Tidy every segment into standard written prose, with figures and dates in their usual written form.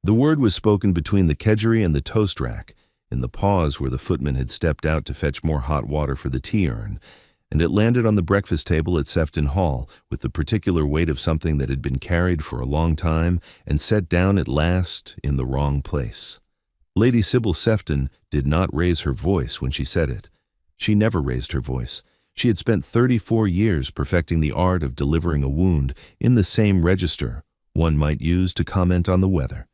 The word was spoken between the kedgeree and the toast rack, in the pause where the footman had stepped out to fetch more hot water for the tea urn, and it landed on the breakfast table at Sefton Hall with the particular weight of something that had been carried for a long time and set down at last in the wrong place. Lady Sybil Sefton did not raise her voice when she said it. She never raised her voice. She had spent 34 years perfecting the art of delivering a wound in the same register one might use to comment on the weather,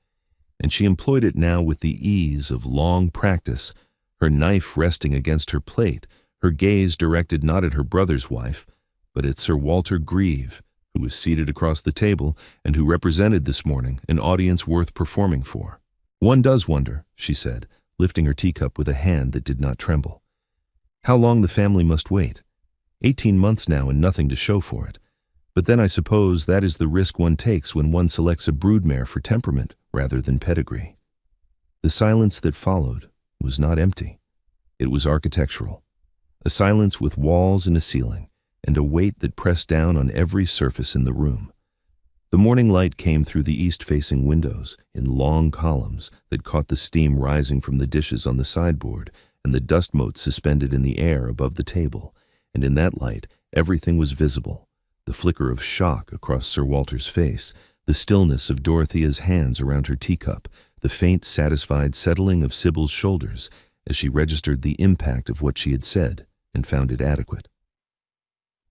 and she employed it now with the ease of long practice, her knife resting against her plate, her gaze directed not at her brother's wife, but at Sir Walter Grieve, who was seated across the table and who represented this morning an audience worth performing for. "One does wonder," she said, lifting her teacup with a hand that did not tremble, "how long the family must wait. 18 months now and nothing to show for it. But then I suppose that is the risk one takes when one selects a broodmare for temperament rather than pedigree." The silence that followed was not empty. It was architectural. A silence with walls and a ceiling, and a weight that pressed down on every surface in the room. The morning light came through the east-facing windows in long columns that caught the steam rising from the dishes on the sideboard and the dust motes suspended in the air above the table, and in that light everything was visible. The flicker of shock across Sir Walter's face, the stillness of Dorothea's hands around her teacup, the faint, satisfied settling of Sybil's shoulders as she registered the impact of what she had said and found it adequate.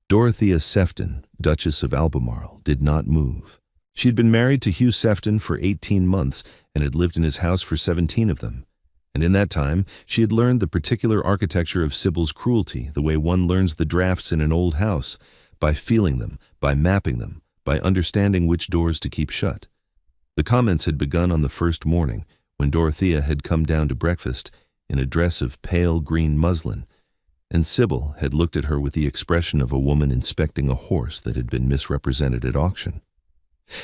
Dorothea Sefton, Duchess of Albemarle, did not move. She had been married to Hugh Sefton for 18 months and had lived in his house for 17 of them. And in that time, she had learned the particular architecture of Sybil's cruelty, the way one learns the drafts in an old house, by feeling them, by mapping them, by understanding which doors to keep shut. The comments had begun on the first morning, when Dorothea had come down to breakfast in a dress of pale green muslin, and Sybil had looked at her with the expression of a woman inspecting a horse that had been misrepresented at auction.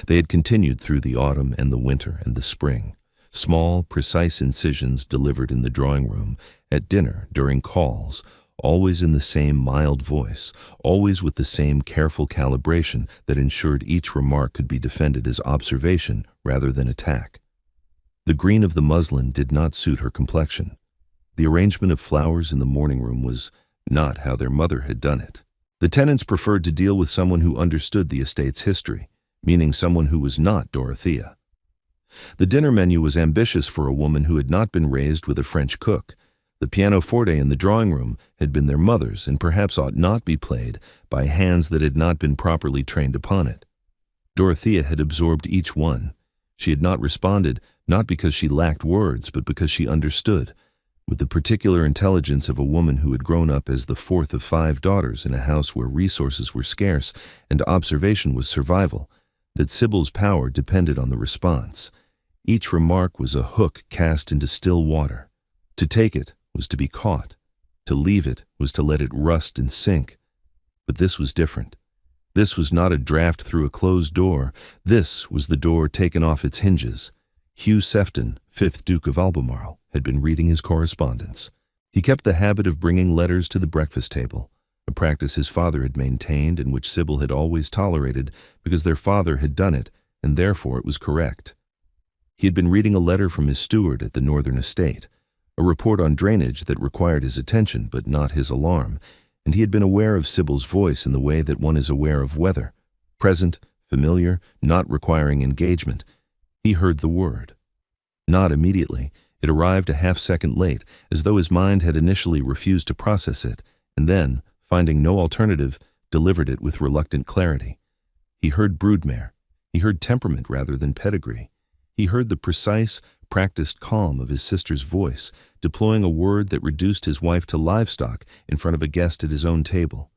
They had continued through the autumn and the winter and the spring, small, precise incisions delivered in the drawing-room, at dinner, during calls, always in the same mild voice, always with the same careful calibration that ensured each remark could be defended as observation rather than attack. The green of the muslin did not suit her complexion. The arrangement of flowers in the morning-room was not how their mother had done it. The tenants preferred to deal with someone who understood the estate's history, meaning someone who was not Dorothea. The dinner menu was ambitious for a woman who had not been raised with a French cook. The pianoforte in the drawing-room had been their mother's and perhaps ought not be played by hands that had not been properly trained upon it. Dorothea had absorbed each one. She had not responded, not because she lacked words, but because she understood, with the particular intelligence of a woman who had grown up as the fourth of 5 daughters in a house where resources were scarce and observation was survival, that Sybil's power depended on the response. Each remark was a hook cast into still water. To take it was to be caught. To leave it was to let it rust and sink. But this was different. This was not a draft through a closed door. This was the door taken off its hinges. Hugh Sefton, 5th Duke of Albemarle, had been reading his correspondence. He kept the habit of bringing letters to the breakfast table, a practice his father had maintained and which Sybil had always tolerated because their father had done it, and therefore it was correct. He had been reading a letter from his steward at the northern estate, a report on drainage that required his attention but not his alarm, and he had been aware of Sybil's voice in the way that one is aware of weather, present, familiar, not requiring engagement. He heard the word. Not immediately. It arrived a half-second late, as though his mind had initially refused to process it, and then, finding no alternative, delivered it with reluctant clarity. He heard broodmare. He heard temperament rather than pedigree. He heard the precise, practiced calm of his sister's voice, deploying a word that reduced his wife to livestock in front of a guest at his own table.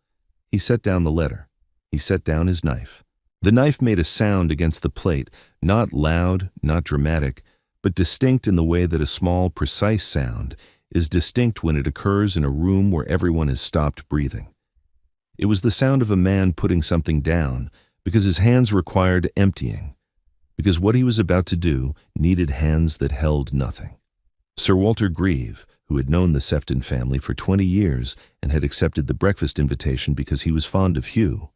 He set down the letter. He set down his knife. The knife made a sound against the plate, not loud, not dramatic, but distinct in the way that a small, precise sound is distinct when it occurs in a room where everyone has stopped breathing. It was the sound of a man putting something down because his hands required emptying, because what he was about to do needed hands that held nothing. Sir Walter Grieve, who had known the Sefton family for 20 years and had accepted the breakfast invitation because he was fond of Hugh,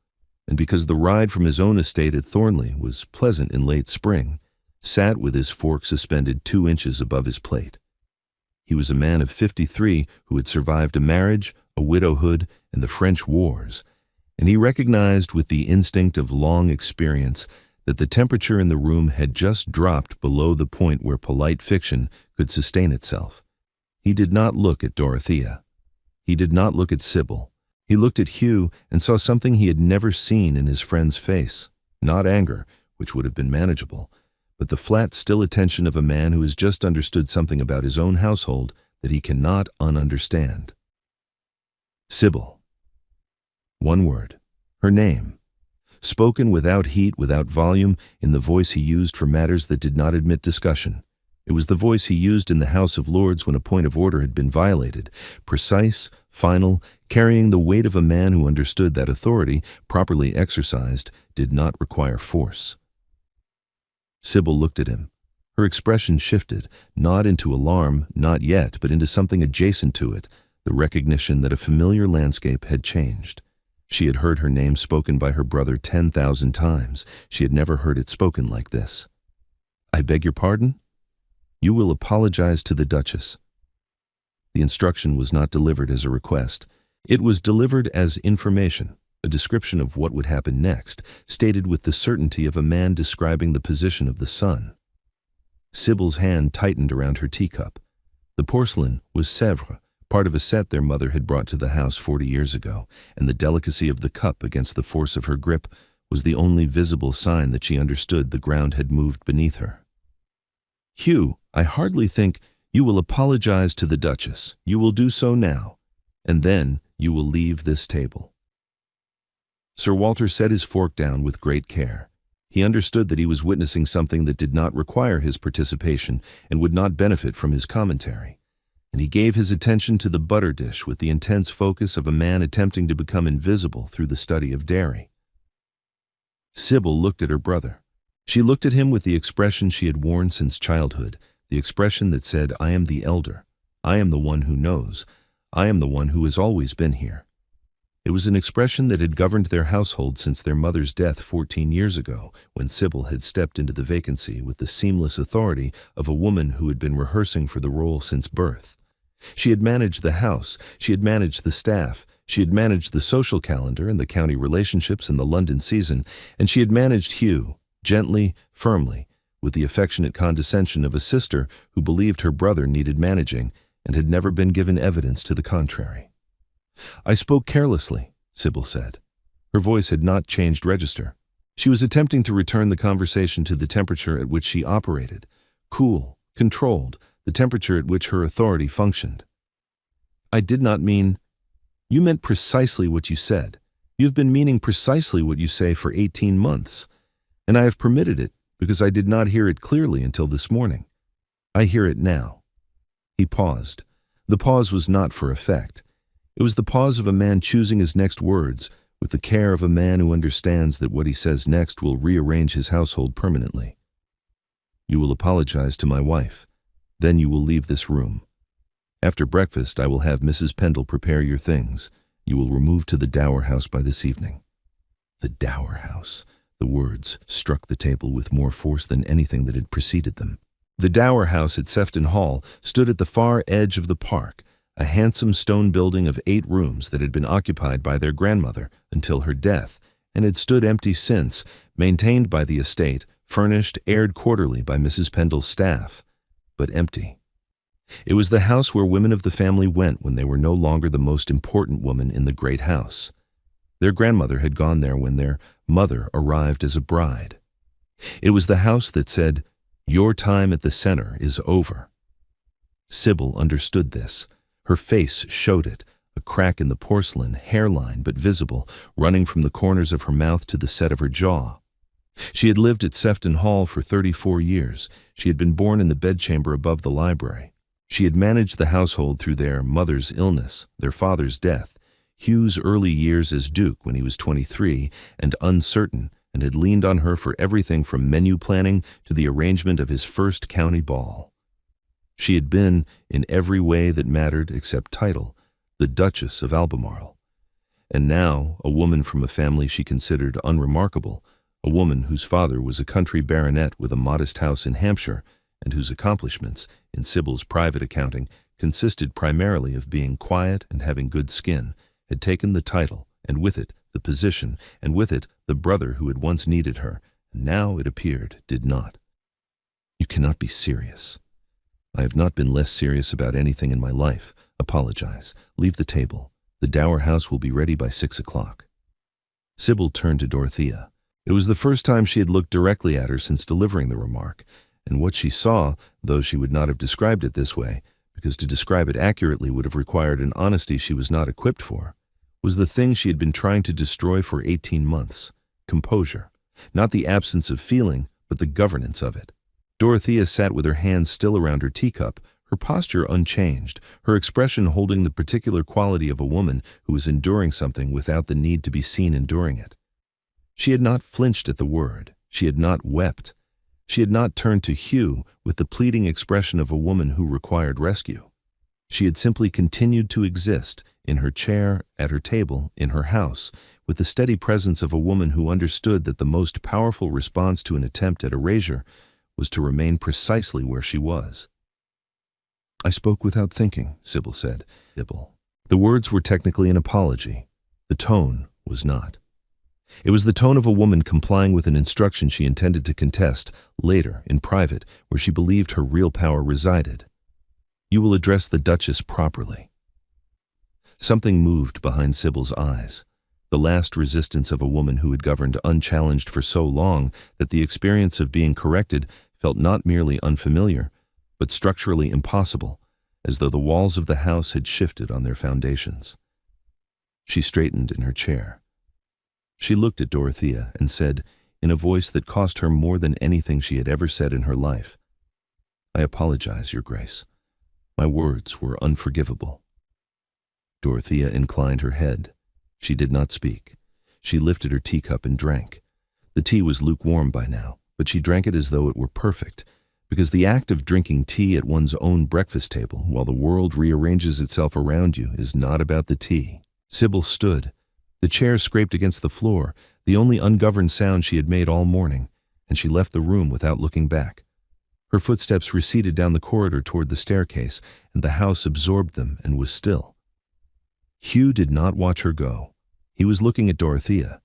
and because the ride from his own estate at Thornley was pleasant in late spring, sat with his fork suspended 2 inches above his plate. He was a man of 53 who had survived a marriage, a widowhood, and the French wars, and he recognized with the instinct of long experience that the temperature in the room had just dropped below the point where polite fiction could sustain itself. He did not look at Dorothea. He did not look at Sybil. He looked at Hugh and saw something he had never seen in his friend's face. Not anger, which would have been manageable, but the flat, still attention of a man who has just understood something about his own household that he cannot ununderstand. Sybil. One word. Her name. Spoken without heat, without volume, in the voice he used for matters that did not admit discussion. It was the voice he used in the House of Lords when a point of order had been violated, precise, final, carrying the weight of a man who understood that authority, properly exercised, did not require force. Sybil looked at him. Her expression shifted, not into alarm, not yet, but into something adjacent to it, the recognition that a familiar landscape had changed. She had heard her name spoken by her brother 10,000 times. She had never heard it spoken like this. "I beg your pardon? You will apologize to the Duchess." The instruction was not delivered as a request. It was delivered as information, a description of what would happen next, stated with the certainty of a man describing the position of the sun. Sybil's hand tightened around her teacup. The porcelain was Sèvres, part of a set their mother had brought to the house 40 years ago, and the delicacy of the cup against the force of her grip was the only visible sign that she understood the ground had moved beneath her. "Hugh, I hardly think you will apologize to the Duchess. You will do so now, and then you will leave this table." Sir Walter set his fork down with great care. He understood that he was witnessing something that did not require his participation and would not benefit from his commentary, and he gave his attention to the butter dish with the intense focus of a man attempting to become invisible through the study of dairy. Sybil looked at her brother. She looked at him with the expression she had worn since childhood, the expression that said, "I am the elder. I am the one who knows. I am the one who has always been here." It was an expression that had governed their household since their mother's death 14 years ago, when Sybil had stepped into the vacancy with the seamless authority of a woman who had been rehearsing for the role since birth. She had managed the house, she had managed the staff, she had managed the social calendar and the county relationships and the London season, and she had managed Hugh, gently, firmly, with the affectionate condescension of a sister who believed her brother needed managing and had never been given evidence to the contrary. "I spoke carelessly," Sybil said. Her voice had not changed register. She was attempting to return the conversation to the temperature at which she operated, cool, controlled, the temperature at which her authority functioned. "I did not mean—" "You meant precisely what you said. You've been meaning precisely what you say for 18 months. And I have permitted it because I did not hear it clearly until this morning. I hear it now." He paused. The pause was not for effect. It was the pause of a man choosing his next words with the care of a man who understands that what he says next will rearrange his household permanently. "You will apologize to my wife. Then you will leave this room. After breakfast, I will have Mrs. Pendle prepare your things. You will remove to the Dower House by this evening." The Dower House. The words struck the table with more force than anything that had preceded them. The Dower House at Sefton Hall stood at the far edge of the park, a handsome stone building of 8 rooms that had been occupied by their grandmother until her death, and had stood empty since, maintained by the estate, furnished, aired quarterly by Mrs. Pendle's staff, but empty. It was the house where women of the family went when they were no longer the most important woman in the great house. Their grandmother had gone there when their mother arrived as a bride. It was the house that said, "Your time at the center is over." Sybil understood this. Her face showed it, a crack in the porcelain, hairline but visible, running from the corners of her mouth to the set of her jaw. She had lived at Sefton Hall for 34 years. She had been born in the bedchamber above the library. She had managed the household through their mother's illness, their father's death, Hugh's early years as Duke when he was 23 and uncertain, and had leaned on her for everything from menu planning to the arrangement of his first county ball. She had been, in every way that mattered except title, the Duchess of Albemarle. And now, a woman from a family she considered unremarkable, a woman whose father was a country baronet with a modest house in Hampshire, and whose accomplishments, in Sybil's private accounting, consisted primarily of being quiet and having good skin, had taken the title, and with it the position, and with it the brother who had once needed her, and now, it appeared, did not. "You cannot be serious." "I have not been less serious about anything in my life. Apologize. Leave the table. The Dower House will be ready by 6 o'clock. Sybil turned to Dorothea. It was the first time she had looked directly at her since delivering the remark, and what she saw, though she would not have described it this way, because to describe it accurately would have required an honesty she was not equipped for, was the thing she had been trying to destroy for 18 months, composure. Not the absence of feeling, but the governance of it. Dorothea sat with her hands still around her teacup, her posture unchanged, her expression holding the particular quality of a woman who is enduring something without the need to be seen enduring it. She had not flinched at the word. She had not wept. She had not turned to Hugh with the pleading expression of a woman who required rescue. She had simply continued to exist, in her chair, at her table, in her house, with the steady presence of a woman who understood that the most powerful response to an attempt at erasure was to remain precisely where she was. "I spoke without thinking," Sybil said. The words were technically an apology. The tone was not. It was the tone of a woman complying with an instruction she intended to contest later, in private, where she believed her real power resided. "You will address the Duchess properly." Something moved behind Sybil's eyes, the last resistance of a woman who had governed unchallenged for so long that the experience of being corrected felt not merely unfamiliar, but structurally impossible, as though the walls of the house had shifted on their foundations. She straightened in her chair. She looked at Dorothea and said, in a voice that cost her more than anything she had ever said in her life, "I apologize, Your Grace. My words were unforgivable." Dorothea inclined her head. She did not speak. She lifted her teacup and drank. The tea was lukewarm by now, but she drank it as though it were perfect, because the act of drinking tea at one's own breakfast table while the world rearranges itself around you is not about the tea. Sybil stood. The chair scraped against the floor, the only ungoverned sound she had made all morning, and she left the room without looking back. Her footsteps receded down the corridor toward the staircase, and the house absorbed them and was still. Hugh did not watch her go. He was looking at Dorothea.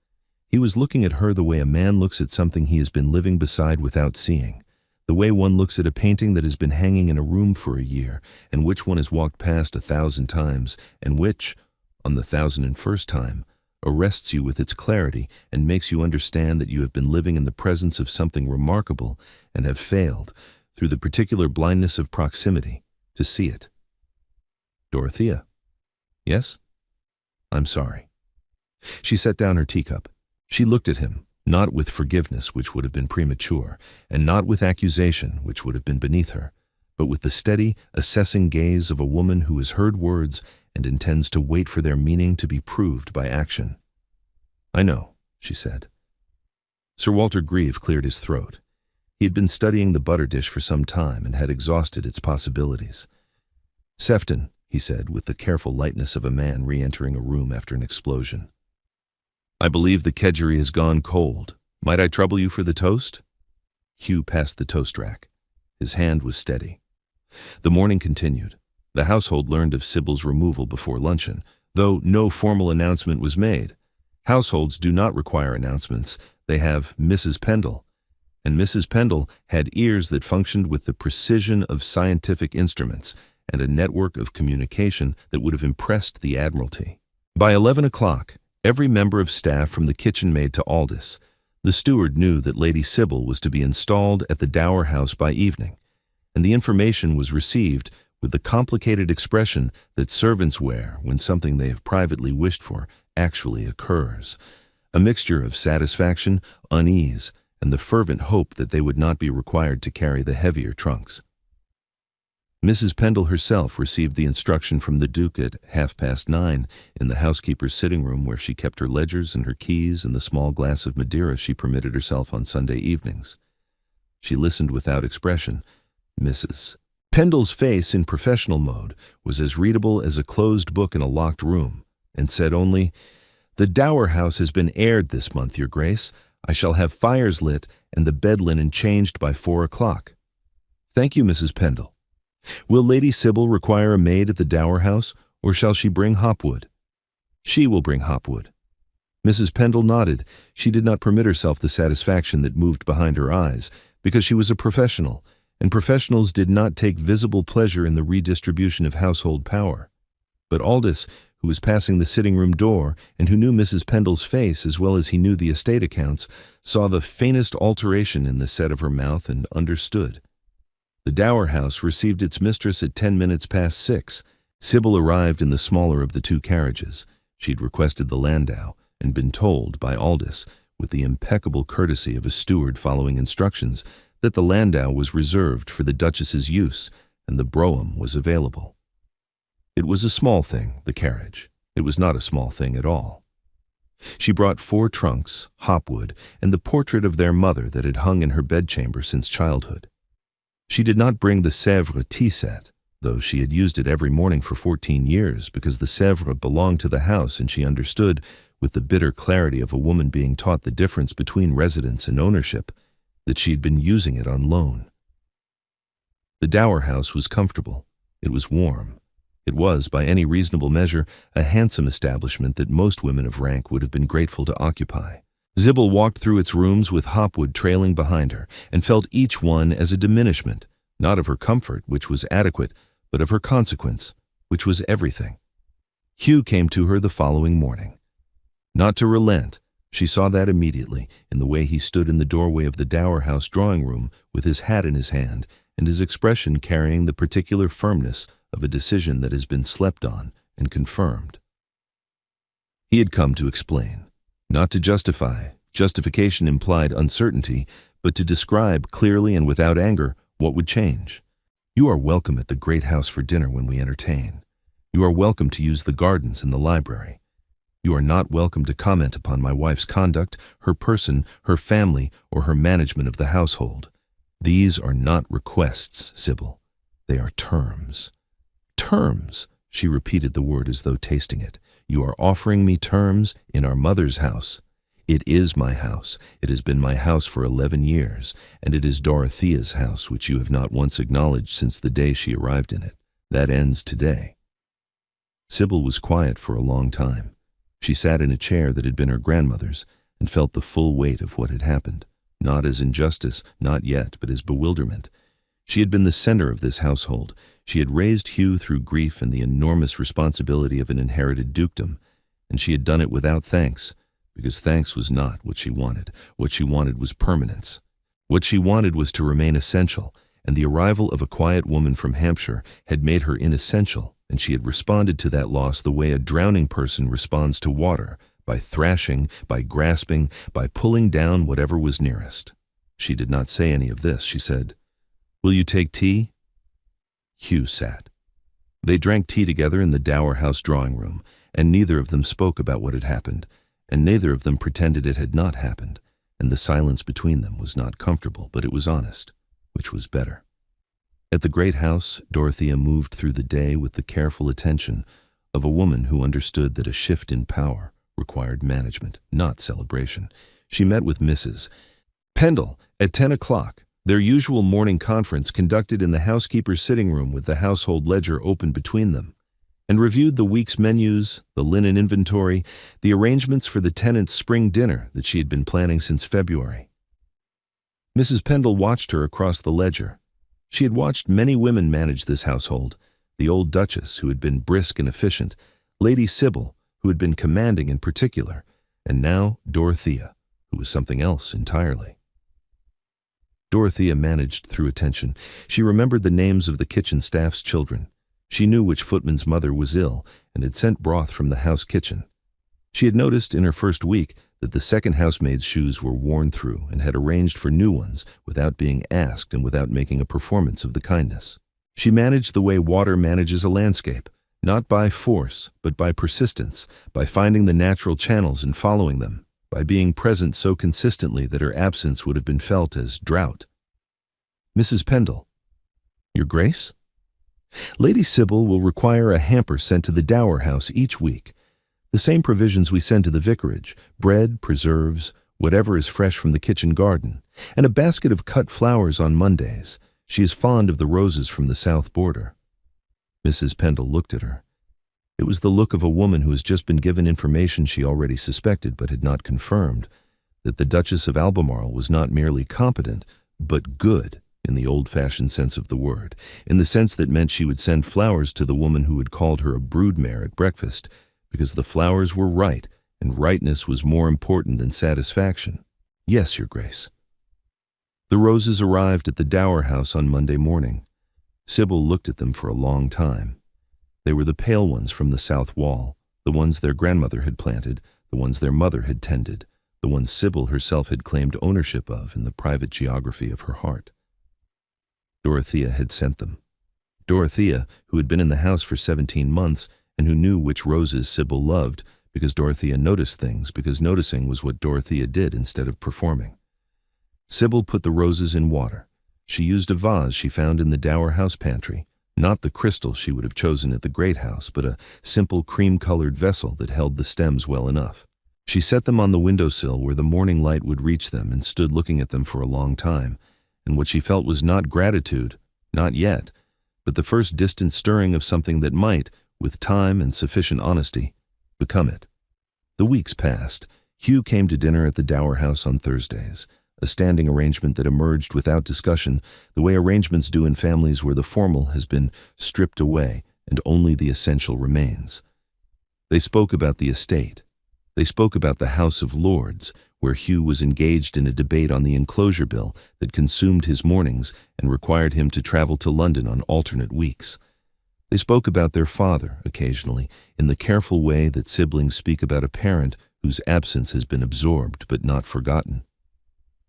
He was looking at her the way a man looks at something he has been living beside without seeing, the way one looks at a painting that has been hanging in a room for a year, and which one has walked past 1,000 times, and which, on the 1,001st time, arrests you with its clarity and makes you understand that you have been living in the presence of something remarkable and have failed, through the particular blindness of proximity, to see it. "Dorothea." "Yes?" "I'm sorry." She set down her teacup. She looked at him, not with forgiveness, which would have been premature, and not with accusation, which would have been beneath her, but with the steady, assessing gaze of a woman who has heard words and intends to wait for their meaning to be proved by action. "I know," she said. Sir Walter Grieve cleared his throat. He had been studying the butter dish for some time and had exhausted its possibilities. "Sefton," he said, with the careful lightness of a man re-entering a room after an explosion. "I believe the kedgeree has gone cold. Might I trouble you for the toast?" Hugh passed the toast rack. His hand was steady. The morning continued. The household learned of Sybil's removal before luncheon, though no formal announcement was made. Households do not require announcements. They have Mrs. Pendle, and Mrs. Pendle had ears that functioned with the precision of scientific instruments and a network of communication that would have impressed the Admiralty. By 11 o'clock, every member of staff from the kitchen maid to Aldous, the steward knew that Lady Sybil was to be installed at the Dower House by evening, and the information was received with the complicated expression that servants wear when something they have privately wished for actually occurs, a mixture of satisfaction, unease, and the fervent hope that they would not be required to carry the heavier trunks. Mrs. Pendle herself received the instruction from the Duke at 9:30 in the housekeeper's sitting room, where she kept her ledgers and her keys and the small glass of Madeira she permitted herself on Sunday evenings. She listened without expression. Mrs. Pendle's face, in professional mode, was as readable as a closed book in a locked room, and said only, "The Dower House has been aired this month, Your Grace. I shall have fires lit and the bed linen changed by 4 o'clock. Thank you, Mrs. Pendle. Will Lady Sybil require a maid at the dower house, or shall she bring hopwood? She will bring hopwood. Mrs. Pendle nodded. She did not permit herself the satisfaction that moved behind her eyes, because she was a professional, and professionals did not take visible pleasure in the redistribution of household power. But Aldous, who was passing the sitting-room door, and who knew Mrs. Pendle's face as well as he knew the estate accounts, saw the faintest alteration in the set of her mouth and understood. The dower house received its mistress at 10 minutes past 6. Sybil arrived in the smaller of the two carriages. She'd requested the landau, and been told by Aldous, with the impeccable courtesy of a steward following instructions, that the landau was reserved for the Duchess's use, and the brougham was available. It was a small thing, the carriage. It was not a small thing at all. She brought 4 trunks, hopwood, and the portrait of their mother that had hung in her bedchamber since childhood. She did not bring the Sèvres tea set, though she had used it every morning for 14 years, because the Sèvres belonged to the house, and she understood, with the bitter clarity of a woman being taught the difference between residence and ownership, that she had been using it on loan. The dower house was comfortable. It was warm. It was, by any reasonable measure, a handsome establishment that most women of rank would have been grateful to occupy. Sybil walked through its rooms with hopwood trailing behind her, and felt each one as a diminishment, not of her comfort, which was adequate, but of her consequence, which was everything. Hugh came to her the following morning. Not to relent, she saw that immediately, in the way he stood in the doorway of the dower house drawing-room with his hat in his hand, and his expression carrying the particular firmness of a decision that has been slept on and confirmed. He had come to explain. Not to justify. Justification implied uncertainty, but to describe clearly and without anger what would change. You are welcome at the great house for dinner when we entertain. You are welcome to use the gardens and the library. You are not welcome to comment upon my wife's conduct, her person, her family, or her management of the household. These are not requests, Sybil. They are terms. Terms! She repeated the word as though tasting it. You are offering me terms in our mother's house. It is my house. It has been my house for 11 years, and it is Dorothea's house, which you have not once acknowledged since the day she arrived in it. That ends today. Sybil was quiet for a long time. She sat in a chair that had been her grandmother's, and felt the full weight of what had happened, not as injustice, not yet, but as bewilderment. She had been the center of this household. She had raised Hugh through grief and the enormous responsibility of an inherited dukedom, and she had done it without thanks, because thanks was not what she wanted. What she wanted was permanence. What she wanted was to remain essential, and the arrival of a quiet woman from Hampshire had made her inessential, and she had responded to that loss the way a drowning person responds to water, by thrashing, by grasping, by pulling down whatever was nearest. She did not say any of this. She said, "Will you take tea?" Hugh sat. They drank tea together in the dower house drawing-room, and neither of them spoke about what had happened, and neither of them pretended it had not happened, and the silence between them was not comfortable, but it was honest, which was better. At the great house, Dorothea moved through the day with the careful attention of a woman who understood that a shift in power required management, not celebration. She met with Mrs. Pendle at 10 o'clock, their usual morning conference conducted in the housekeeper's sitting room with the household ledger open between them, and reviewed the week's menus, the linen inventory, the arrangements for the tenants' spring dinner that she had been planning since February. Mrs. Pendle watched her across the ledger. She had watched many women manage this household, the old Duchess, who had been brisk and efficient, Lady Sybil, who had been commanding in particular, and now Dorothea, who was something else entirely. Dorothea managed through attention. She remembered the names of the kitchen staff's children. She knew which footman's mother was ill and had sent broth from the house kitchen. She had noticed in her first week that the second housemaid's shoes were worn through and had arranged for new ones without being asked and without making a performance of the kindness. She managed the way water manages a landscape, not by force, but by persistence, by finding the natural channels and following them, by being present so consistently that her absence would have been felt as drought. Mrs. Pendle. Your Grace? Lady Sybil will require a hamper sent to the dower house each week. The same provisions we send to the vicarage: bread, preserves, whatever is fresh from the kitchen garden, and a basket of cut flowers on Mondays. She is fond of the roses from the south border." Mrs. Pendle looked at her. It was the look of a woman who has just been given information she already suspected but had not confirmed, that the Duchess of Albemarle was not merely competent, but good in the old-fashioned sense of the word, in the sense that meant she would send flowers to the woman who had called her a broodmare at breakfast, because the flowers were right, and rightness was more important than satisfaction. "Yes, Your Grace." The roses arrived at the Dower House on Monday morning. Sybil looked at them for a long time. They were the pale ones from the south wall, the ones their grandmother had planted, the ones their mother had tended, the ones Sybil herself had claimed ownership of in the private geography of her heart. Dorothea had sent them. Dorothea, who had been in the house for 17 months and who knew which roses Sybil loved, because Dorothea noticed things, because noticing was what Dorothea did instead of performing. Sybil put the roses in water. She used a vase she found in the Dower House pantry, not the crystal she would have chosen at the Great House, but a simple cream-colored vessel that held the stems well enough. She set them on the windowsill where the morning light would reach them and stood looking at them for a long time, and what she felt was not gratitude, not yet, but the first distant stirring of something that might, with time and sufficient honesty, become it. The weeks passed. Hugh came to dinner at the Dower House on Thursdays, a standing arrangement that emerged without discussion, the way arrangements do in families where the formal has been stripped away and only the essential remains. They spoke about the estate. They spoke about the House of Lords, where Hugh was engaged in a debate on the enclosure bill that consumed his mornings and required him to travel to London on alternate weeks. They spoke about their father, occasionally, in the careful way that siblings speak about a parent whose absence has been absorbed but not forgotten.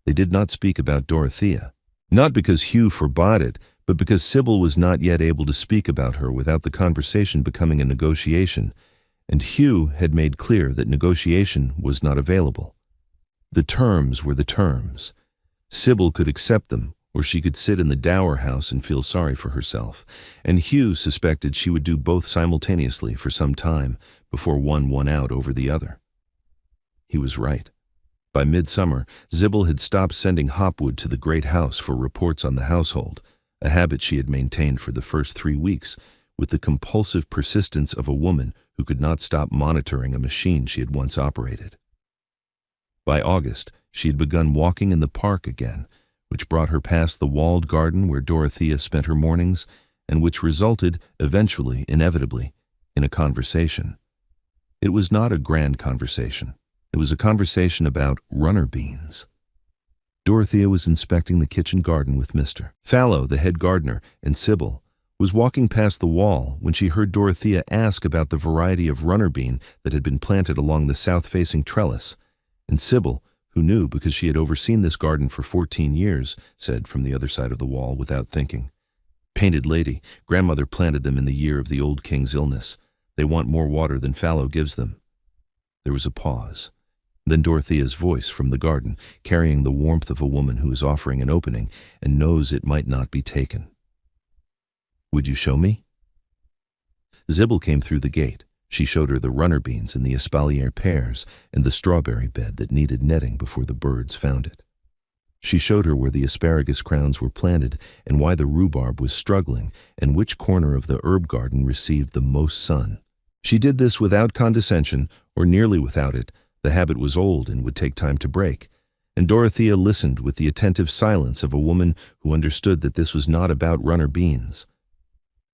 They did not speak about Dorothea, not because Hugh forbade it, but because Sybil was not yet able to speak about her without the conversation becoming a negotiation, and Hugh had made clear that negotiation was not available. The terms were the terms. Sybil could accept them, or she could sit in the Dower House and feel sorry for herself, and Hugh suspected she would do both simultaneously for some time before one won out over the other. He was right. By midsummer, Sybil had stopped sending Hopwood to the Great House for reports on the household, a habit she had maintained for the first 3 weeks, with the compulsive persistence of a woman who could not stop monitoring a machine she had once operated. By August, she had begun walking in the park again, which brought her past the walled garden where Dorothea spent her mornings, and which resulted, eventually, inevitably, in a conversation. It was not a grand conversation. It was a conversation about runner beans. Dorothea was inspecting the kitchen garden with Mr. Fallow, the head gardener, and Sybil was walking past the wall when she heard Dorothea ask about the variety of runner bean that had been planted along the south-facing trellis, and Sybil, who knew because she had overseen this garden for 14 years, said from the other side of the wall without thinking, "Painted lady, grandmother planted them in the year of the old king's illness. They want more water than Fallow gives them." There was a pause. Then Dorothea's voice from the garden, carrying the warmth of a woman who is offering an opening and knows it might not be taken. "Would you show me?" Sybil came through the gate. She showed her the runner beans and the espalier pears and the strawberry bed that needed netting before the birds found it. She showed her where the asparagus crowns were planted and why the rhubarb was struggling and which corner of the herb garden received the most sun. She did this without condescension, or nearly without it. The habit was old and would take time to break, and Dorothea listened with the attentive silence of a woman who understood that this was not about runner beans.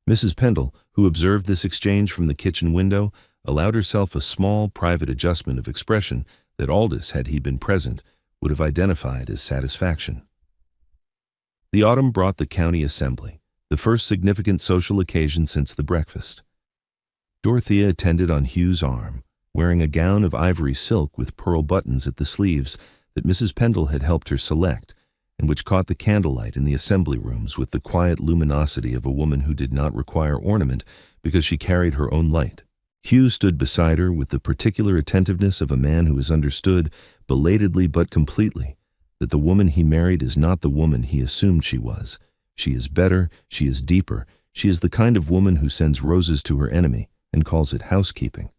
Mrs. Pendle, who observed this exchange from the kitchen window, allowed herself a small private adjustment of expression that Aldous, had he been present, would have identified as satisfaction. The autumn brought the county assembly, the first significant social occasion since the breakfast. Dorothea attended on Hugh's arm, wearing a gown of ivory silk with pearl buttons at the sleeves that Mrs. Pendle had helped her select, and which caught the candlelight in the assembly rooms with the quiet luminosity of a woman who did not require ornament because she carried her own light. Hugh stood beside her with the particular attentiveness of a man who has understood, belatedly but completely, that the woman he married is not the woman he assumed she was. She is better, she is deeper, she is the kind of woman who sends roses to her enemy and calls it housekeeping.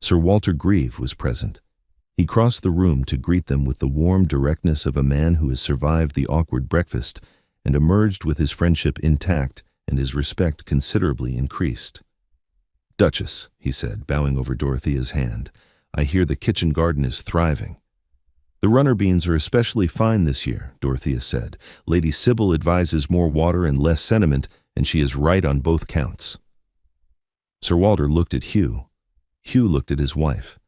Sir Walter Grieve was present. He crossed the room to greet them with the warm directness of a man who has survived the awkward breakfast and emerged with his friendship intact and his respect considerably increased. "Duchess," he said, bowing over Dorothea's hand, "I hear the kitchen garden is thriving." "The runner beans are especially fine this year," Dorothea said. "Lady Sybil advises more water and less sediment, and she is right on both counts." Sir Walter looked at Hugh. Hugh looked at his wife.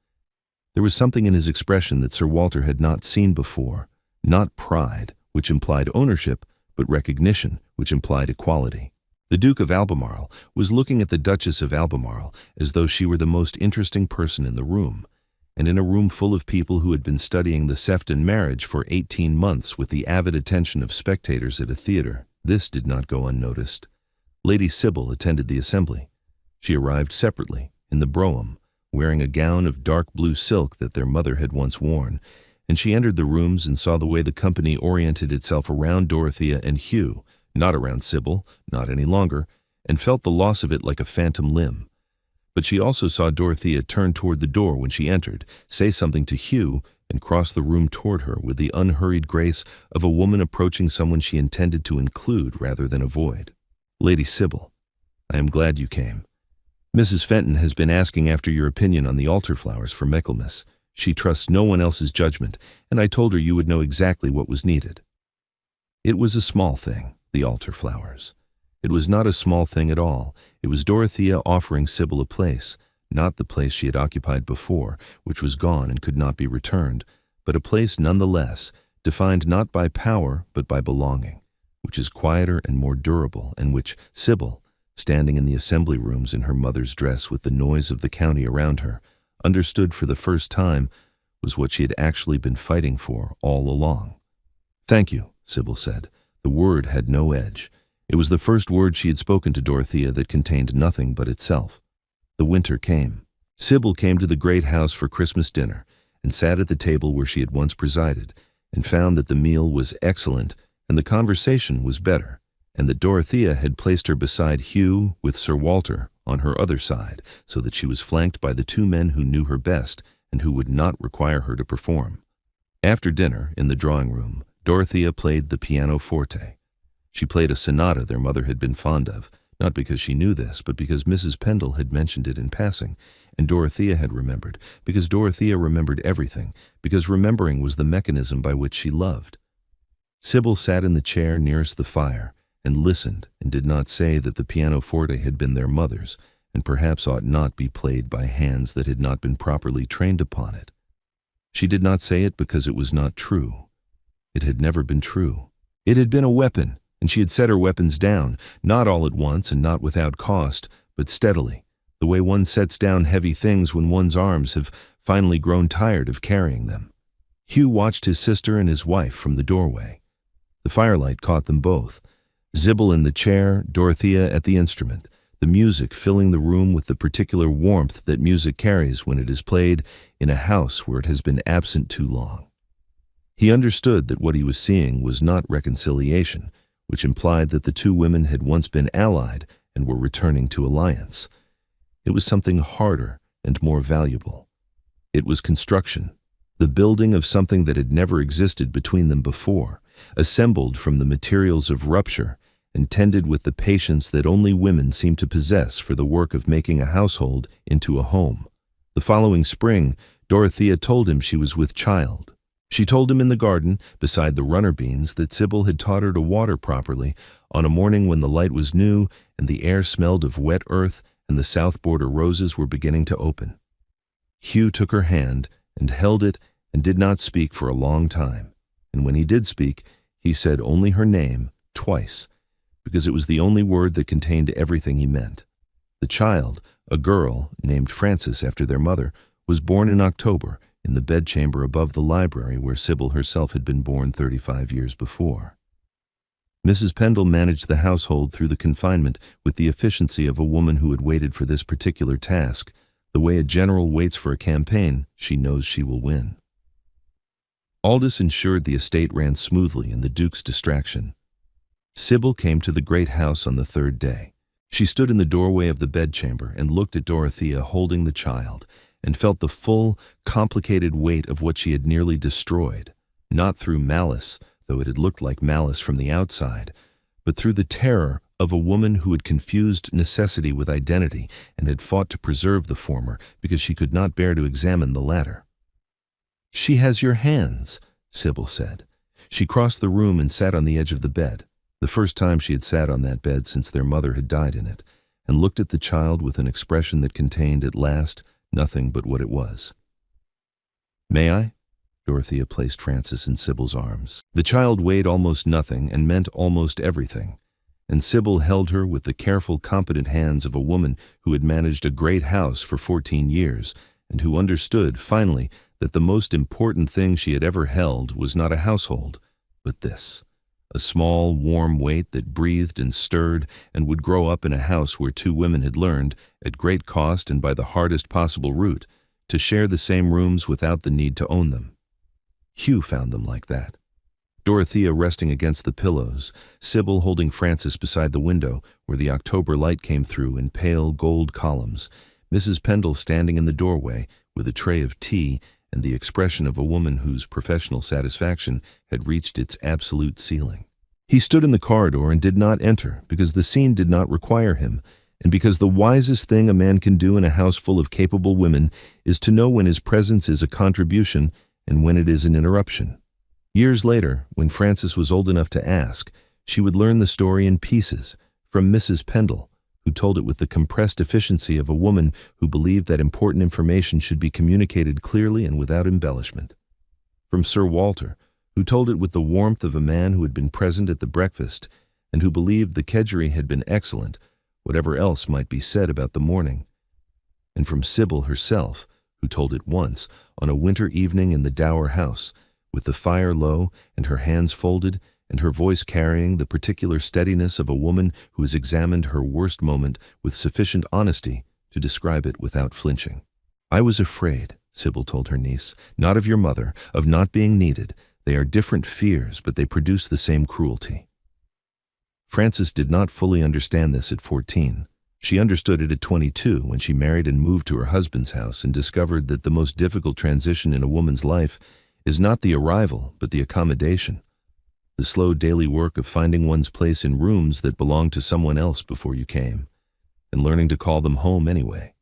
There was something in his expression that Sir Walter had not seen before, not pride, which implied ownership, but recognition, which implied equality. The Duke of Albemarle was looking at the Duchess of Albemarle as though she were the most interesting person in the room, and in a room full of people who had been studying the Sefton marriage for 18 months with the avid attention of spectators at a theater, this did not go unnoticed. Lady Sybil attended the assembly. She arrived separately, in the brougham, wearing a gown of dark blue silk that their mother had once worn, and she entered the rooms and saw the way the company oriented itself around Dorothea and Hugh, not around Sybil, not any longer, and felt the loss of it like a phantom limb. But she also saw Dorothea turn toward the door when she entered, say something to Hugh, and cross the room toward her with the unhurried grace of a woman approaching someone she intended to include rather than avoid. "Lady Sybil, I am glad you came. Mrs. Fenton has been asking after your opinion on the altar flowers for Michaelmas. She trusts no one else's judgment, and I told her you would know exactly what was needed." It was a small thing, the altar flowers. It was not a small thing at all. It was Dorothea offering Sybil a place, not the place she had occupied before, which was gone and could not be returned, but a place nonetheless, defined not by power but by belonging, which is quieter and more durable, and which Sybil, standing in the assembly rooms in her mother's dress with the noise of the county around her, understood for the first time was what she had actually been fighting for all along. "Thank you," Sybil said. The word had no edge. It was the first word she had spoken to Dorothea that contained nothing but itself. The winter came. Sybil came to the great house for Christmas dinner and sat at the table where she had once presided, and found that the meal was excellent and the conversation was better, and that Dorothea had placed her beside Hugh with Sir Walter on her other side, so that she was flanked by the two men who knew her best and who would not require her to perform. After dinner, in the drawing-room, Dorothea played the pianoforte. She played a sonata their mother had been fond of, not because she knew this, but because Mrs. Pendle had mentioned it in passing, and Dorothea had remembered, because Dorothea remembered everything, because remembering was the mechanism by which she loved. Sybil sat in the chair nearest the fire, and listened, and did not say that the pianoforte had been their mother's, and perhaps ought not be played by hands that had not been properly trained upon it. She did not say it because it was not true. It had never been true. It had been a weapon, and she had set her weapons down, not all at once and not without cost, but steadily, the way one sets down heavy things when one's arms have finally grown tired of carrying them. Hugh watched his sister and his wife from the doorway. The firelight caught them both. Sybil in the chair, Dorothea at the instrument, the music filling the room with the particular warmth that music carries when it is played in a house where it has been absent too long. He understood that what he was seeing was not reconciliation, which implied that the two women had once been allied and were returning to alliance. It was something harder and more valuable. It was construction, the building of something that had never existed between them before, assembled from the materials of rupture and tended with the patience that only women seem to possess for the work of making a household into a home. The following spring, Dorothea told him she was with child. She told him in the garden, beside the runner beans, that Sybil had taught her to water properly on a morning when the light was new and the air smelled of wet earth and the south border roses were beginning to open. Hugh took her hand and held it and did not speak for a long time, and when he did speak, he said only her name twice, because it was the only word that contained everything he meant. The child, a girl named Frances after their mother, was born in October in the bedchamber above the library where Sybil herself had been born 35 years before. Mrs. Pendle managed the household through the confinement with the efficiency of a woman who had waited for this particular task. The way a general waits for a campaign, she knows she will win. Aldous ensured the estate ran smoothly in the Duke's distraction. Sybil came to the great house on the third day. She stood in the doorway of the bedchamber and looked at Dorothea holding the child, and felt the full, complicated weight of what she had nearly destroyed, not through malice, though it had looked like malice from the outside, but through the terror of a woman who had confused necessity with identity and had fought to preserve the former because she could not bear to examine the latter. "She has your hands," Sybil said. She crossed the room and sat on the edge of the bed, the first time she had sat on that bed since their mother had died in it, and looked at the child with an expression that contained at last nothing but what it was. "May I?" Dorothea placed Frances in Sybil's arms. The child weighed almost nothing and meant almost everything, and Sybil held her with the careful, competent hands of a woman who had managed a great house for 14 years and who understood, finally, that the most important thing she had ever held was not a household, but this, a small, warm weight that breathed and stirred and would grow up in a house where two women had learned, at great cost and by the hardest possible route, to share the same rooms without the need to own them. Hugh found them like that. Dorothea resting against the pillows, Sybil holding Frances beside the window where the October light came through in pale gold columns, Mrs. Pendle standing in the doorway with a tray of tea and the expression of a woman whose professional satisfaction had reached its absolute ceiling. He stood in the corridor and did not enter because the scene did not require him, and because the wisest thing a man can do in a house full of capable women is to know when his presence is a contribution and when it is an interruption. Years later, when Frances was old enough to ask, she would learn the story in pieces from Mrs. Pendle, who told it with the compressed efficiency of a woman who believed that important information should be communicated clearly and without embellishment. From Sir Walter, who told it with the warmth of a man who had been present at the breakfast and who believed the kedgeree had been excellent, whatever else might be said about the morning. And from Sybil herself, who told it once on a winter evening in the Dower House, with the fire low and her hands folded and her voice carrying the particular steadiness of a woman who has examined her worst moment with sufficient honesty to describe it without flinching. "I was afraid," Sybil told her niece, "not of your mother, of not being needed. They are different fears, but they produce the same cruelty." Frances did not fully understand this at 14. She understood it at 22 when she married and moved to her husband's house and discovered that the most difficult transition in a woman's life is not the arrival, but the accommodation. The slow daily work of finding one's place in rooms that belonged to someone else before you came, and learning to call them home anyway.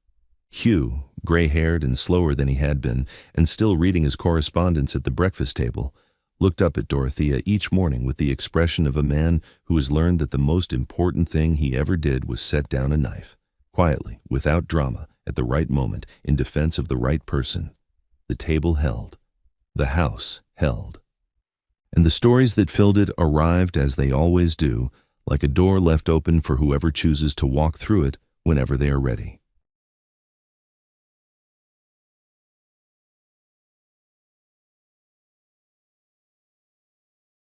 Hugh, gray-haired and slower than he had been, and still reading his correspondence at the breakfast table, looked up at Dorothea each morning with the expression of a man who has learned that the most important thing he ever did was set down a knife, quietly, without drama, at the right moment, in defense of the right person. The table held. The house held. And the stories that filled it arrived as they always do, like a door left open for whoever chooses to walk through it whenever they are ready.